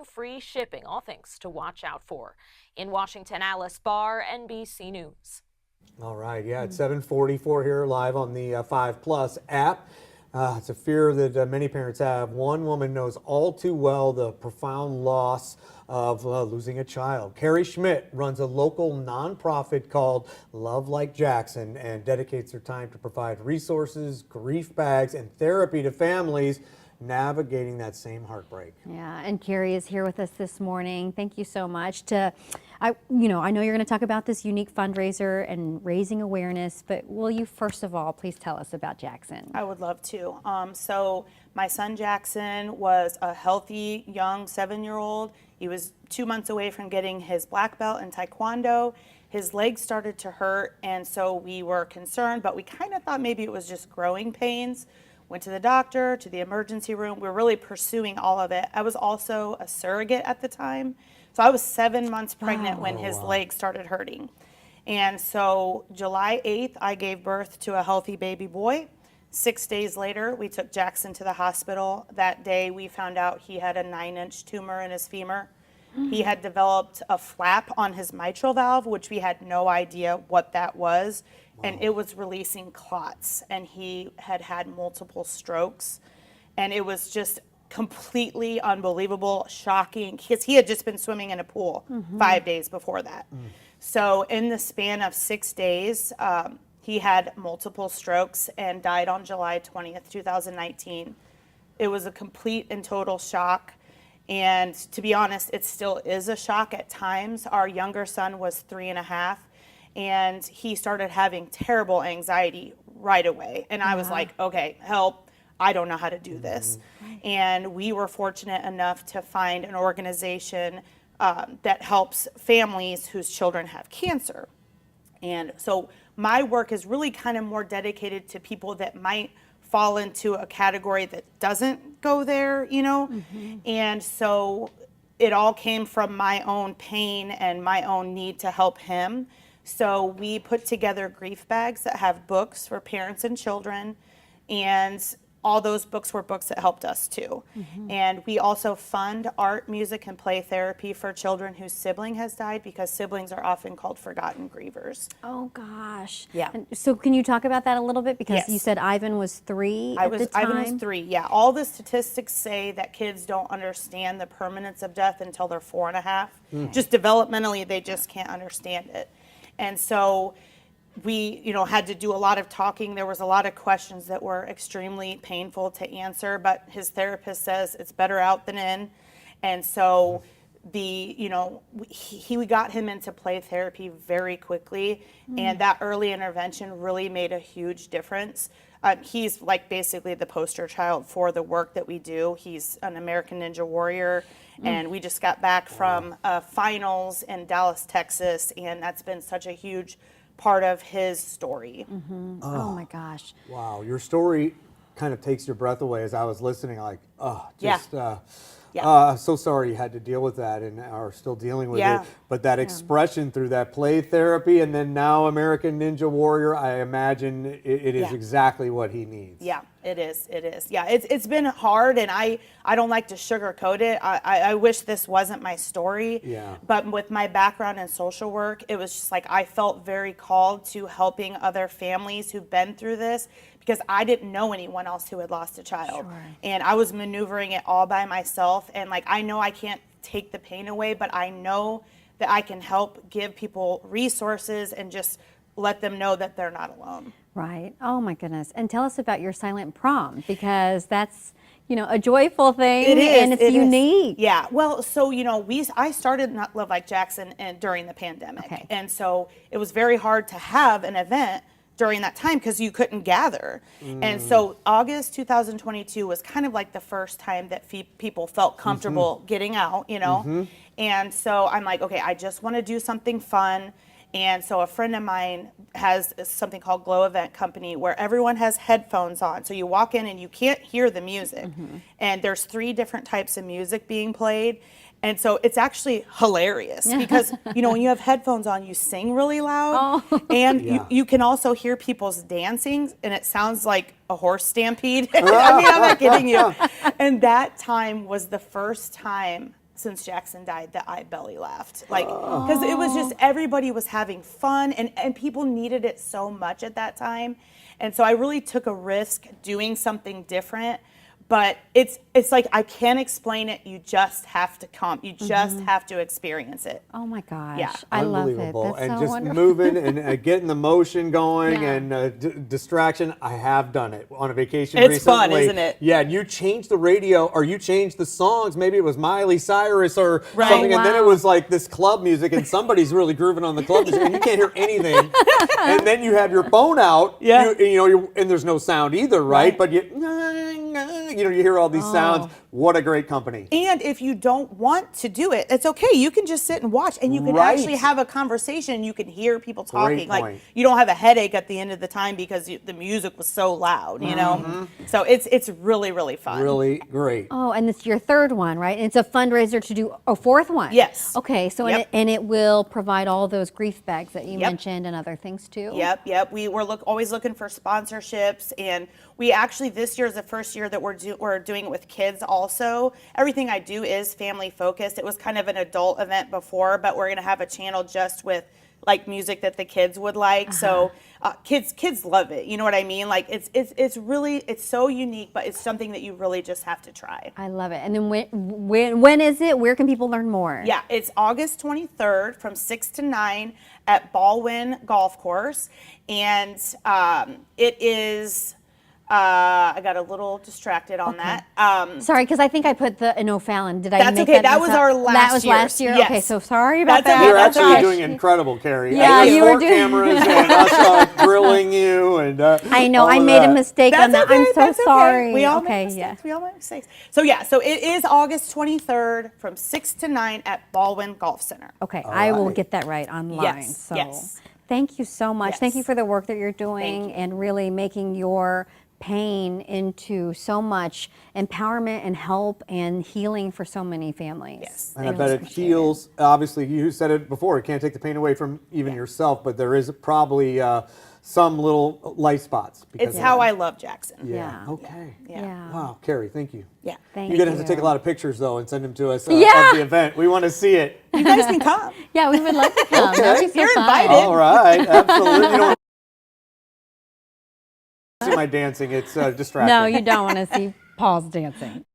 free shipping. All things to watch out for. In Washington, Alice Barr, NBC News. All right, yeah, it's 7:44 here live on the 5 Plus app. It's a fear that many parents have. One woman knows all too well the profound loss of losing a child. Carrie Schmidt runs a local nonprofit called Love Like Jackson and dedicates her time to provide resources, grief bags, and therapy to families navigating that same heartbreak. Yeah, and Carrie is here with us this morning. Thank you so much. I know you're going to talk about this unique fundraiser and raising awareness, but will you first of all please tell us about Jackson? I would love to. So my son Jackson was a healthy young 7-year-old. He was 2 months away from getting his black belt in Taekwondo. His legs started to hurt, and so we were concerned, but we kind of thought maybe it was just growing pains. Went to the doctor, to the emergency room. We were really pursuing all of it. I was also a surrogate at the time. So I was 7 months pregnant when his legs started hurting. And so July 8th, I gave birth to a healthy baby boy. 6 days later, we took Jackson to the hospital. That day, we found out he had a 9-inch tumor in his femur. He had developed a flap on his mitral valve, which we had no idea what that was. And it was releasing clots, and he had had multiple strokes. And it was just completely unbelievable, shocking, because he had just been swimming in a pool 5 days before that. So in the span of 6 days, he had multiple strokes and died on July 20th, 2019. It was a complete and total shock. And to be honest, it still is a shock at times. Our younger son was 3.5, and he started having terrible anxiety right away. And I was like, okay, help. I don't know how to do this. And we were fortunate enough to find an organization that helps families whose children have cancer. And so my work is really kind of more dedicated to people that might fall into a category that doesn't go there, And so it all came from my own pain and my own need to help him. So we put together grief bags that have books for parents and children, and all those books were books that helped us too. And we also fund art, music, and play therapy for children whose sibling has died, because siblings are often called forgotten grievers. Oh gosh. Yeah. And so can you talk about that a little bit? Because Yes. you said Ivan was 3 at the time. Ivan was 3, yeah. All the statistics say that kids don't understand the permanence of death until they're 4.5. Just developmentally, they just can't understand it. And so we, had to do a lot of talking. There was a lot of questions that were extremely painful to answer, but his therapist says it's better out than in. And so we got him into play therapy very quickly, and that early intervention really made a huge difference. He's like basically the poster child for the work that we do. He's an American Ninja Warrior, and we just got back from finals in Dallas, Texas, and that's been such a huge part of his story. Oh my gosh. Wow, your story kind of takes your breath away as I was listening, like, so sorry you had to deal with that and are still dealing with it. But that expression through that play therapy and then now American Ninja Warrior, I imagine it is exactly what he needs. Yeah, it is. It is. Yeah, it's been hard, and I don't like to sugarcoat it. I wish this wasn't my story. Yeah. But with my background in social work, it was just like I felt very called to helping other families who've been through this, because I didn't know anyone else who had lost a child. Sure. And I was maneuvering it all by myself. And like, I know I can't take the pain away, but I know that I can help give people resources and just let them know that they're not alone. Right. Oh my goodness. And tell us about your silent prom, because that's, a joyful thing. It is, and it's it is. unique. Yeah. Well, so I started Not Love Like Jackson during the pandemic, Okay. and so it was very hard to have an event during that time because you couldn't gather. And so August 2022 was kind of like the first time that people felt comfortable getting out, And so I'm like, okay, I just want to do something fun. And so a friend of mine has something called Glow Event Company, where everyone has headphones on. So you walk in and you can't hear the music. And there's 3 different types of music being played. And so it's actually hilarious because, when you have headphones on, you sing really loud. And you can also hear people's dancing, and it sounds like a horse stampede. I mean, I'm not kidding you. And that time was the first time since Jackson died that I belly laughed. Like, because it was just, everybody was having fun and people needed it so much at that time. And so I really took a risk doing something different. But it's like, I can't explain it. You just have to come. You just have to experience it. Oh my gosh. Yeah. I love it. Unbelievable. That's And so just wonderful. moving and getting the motion going Yeah. and distraction. I have done it on a vacation It's recently. fun, isn't it? Yeah, and you changed the radio or you changed the songs. Maybe it was Miley Cyrus or Right. something, and then it Wow. was like this club music, and somebody's really grooving on the club music, and you can't hear anything. And then you have your phone out, Yeah. and there's no sound either, right? But you hear all these sounds. What a great company. And if you don't want to do it, it's okay. You can just sit and watch, and you can Right. actually have a conversation. You can hear people talking. Great Like, point. you don't have a headache at the end of the time because the music was so loud, you know? So it's really, really fun. Really great. Oh, and it's your third one, right? And it's a fundraiser to do a fourth one. Yes. Okay, so Yep. and it will provide all those grief bags that you Yep. mentioned and other things too. Yep. We're always looking for sponsorships, and we actually, this year is the first year that we're doing it with kids also. Everything I do is family focused. It was kind of an adult event before, but we're gonna have a channel just with like music that the kids would like. So kids love it. You know what I mean? Like it's really, it's so unique, but it's something that you really just have to try. I love it. And then when is it? Where can people learn more? Yeah, it's August 23rd from 6 to 9 at Baldwin Golf Course. And it is, I got a little distracted on that. Sorry, because I think I put in O'Fallon. Did I That's make okay. That mess was up? our That last was year's. last year? Yes. Okay, so sorry about That's that. okay. You're That's actually okay. doing incredible, Carrie. Yeah, With you were 4 doing- cameras and us grilling you and I know, all I of made that. a mistake on That's that. okay. I'm so That's okay. sorry. We all okay, make yeah. mistakes. We all make mistakes. So yeah, so it is August 23rd from 6 to 9 at Baldwin Golf Center. Okay, I will right. get that right online. Yes, So yes. thank you so much. Thank you Yes. for the work that you're doing you. and really making your pain into so much empowerment and help and healing for so many families. Yes. And I really bet it appreciate heals. Obviously, you said it before. It can't take the pain away from even yourself, but there is probably some little light spots. Because It's of how that. I love Jackson. Yeah. Okay. Yeah. Wow, Carrie, thank you. Yeah. Thank You're gonna have to take a lot of pictures though and send them to us Yeah. at the event. We want to see it. You guys can come. Yeah, we would love to come. Okay. That'd be so You're fun. invited. All right, absolutely. You don't want to see my dancing. It's distracting. No, you don't want to see Paul's dancing.